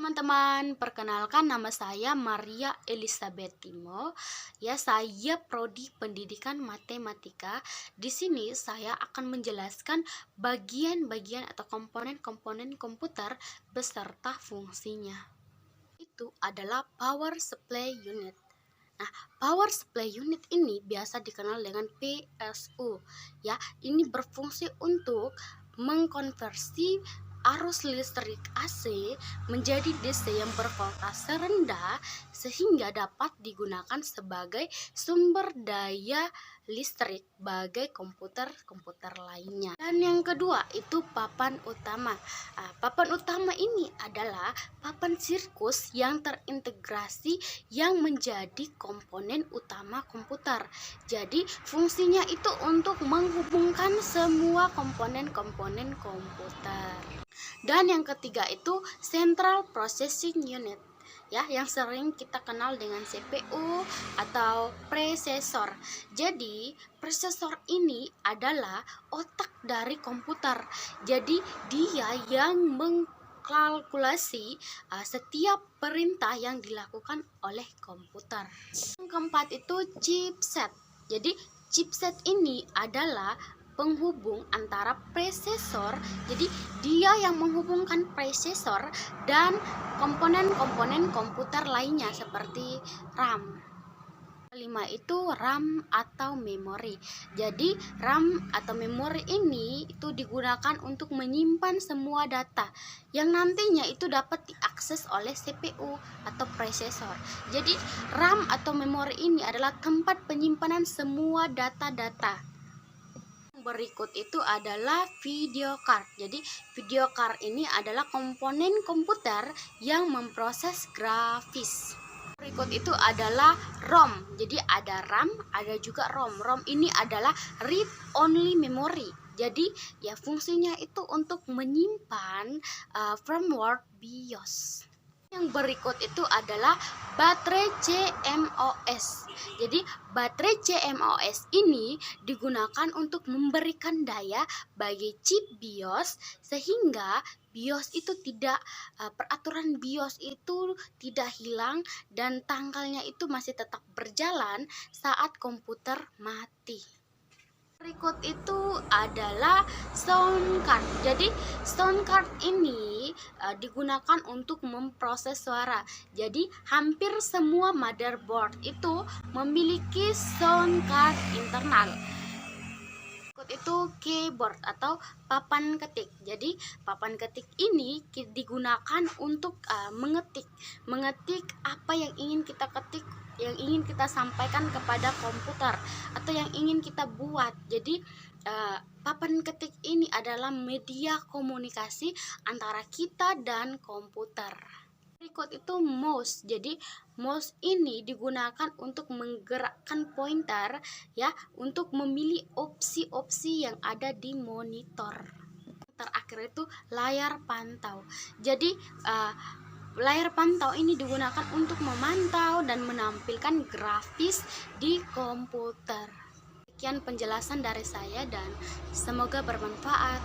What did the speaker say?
teman-teman, perkenalkan nama saya Maria Elizabeth Timo. Ya, saya prodi Pendidikan Matematika. Di sini saya akan menjelaskan bagian-bagian atau komponen-komponen komputer beserta fungsinya. Itu adalah power supply unit. Nah, power supply unit ini biasa dikenal dengan PSU. Ya, ini berfungsi untuk mengkonversi arus listrik AC menjadi DC yang bervoltase rendah sehingga dapat digunakan sebagai sumber daya listrik bagi komputer-komputer lainnya. Dan yang kedua itu papan utama. Papan utama ini adalah papan sirkus yang terintegrasi yang menjadi komponen utama komputer. Jadi fungsinya itu untuk menghubungkan semua komponen-komponen komputer. Dan yang ketiga itu Central Processing Unit, ya, yang sering kita kenal dengan CPU atau prosesor. Jadi prosesor ini adalah otak dari komputer. Jadi dia yang mengkalkulasi setiap perintah yang dilakukan oleh komputer. Yang keempat itu chipset. Jadi chipset ini adalah penghubung antara prosesor, jadi dia yang menghubungkan prosesor dan komponen-komponen komputer lainnya seperti RAM. Kelima itu RAM atau memori. Jadi RAM atau memori ini itu digunakan untuk menyimpan semua data yang nantinya itu dapat diakses oleh CPU atau prosesor. Jadi RAM atau memori ini adalah tempat penyimpanan semua data-data. Berikut itu adalah video card. Jadi video card ini adalah komponen komputer yang memproses grafis. Berikut itu adalah ROM. Jadi ada RAM, ada juga ROM. ROM ini adalah read only memory. Jadi ya fungsinya itu untuk menyimpan firmware BIOS. Yang berikut itu adalah baterai CMOS. Jadi baterai CMOS ini digunakan untuk memberikan daya bagi chip BIOS sehingga BIOS itu tidak peraturan BIOS itu tidak hilang dan tanggalnya itu masih tetap berjalan saat komputer mati. Berikut itu adalah sound card. Jadi sound card ini digunakan untuk memproses suara. Jadi hampir semua motherboard itu memiliki sound card internal. Berikut itu keyboard atau papan ketik. Jadi papan ketik ini digunakan untuk mengetik apa yang ingin kita ketik, yang ingin kita sampaikan kepada komputer atau yang ingin kita buat. Jadi papan ketik ini adalah media komunikasi antara kita dan komputer. Berikut itu mouse. Jadi mouse ini digunakan untuk menggerakkan pointer, ya, untuk memilih opsi-opsi yang ada di monitor. Terakhir itu layar pantau. Jadi layar pantau ini digunakan untuk memantau dan menampilkan grafis di komputer. Sekian penjelasan dari saya dan semoga bermanfaat.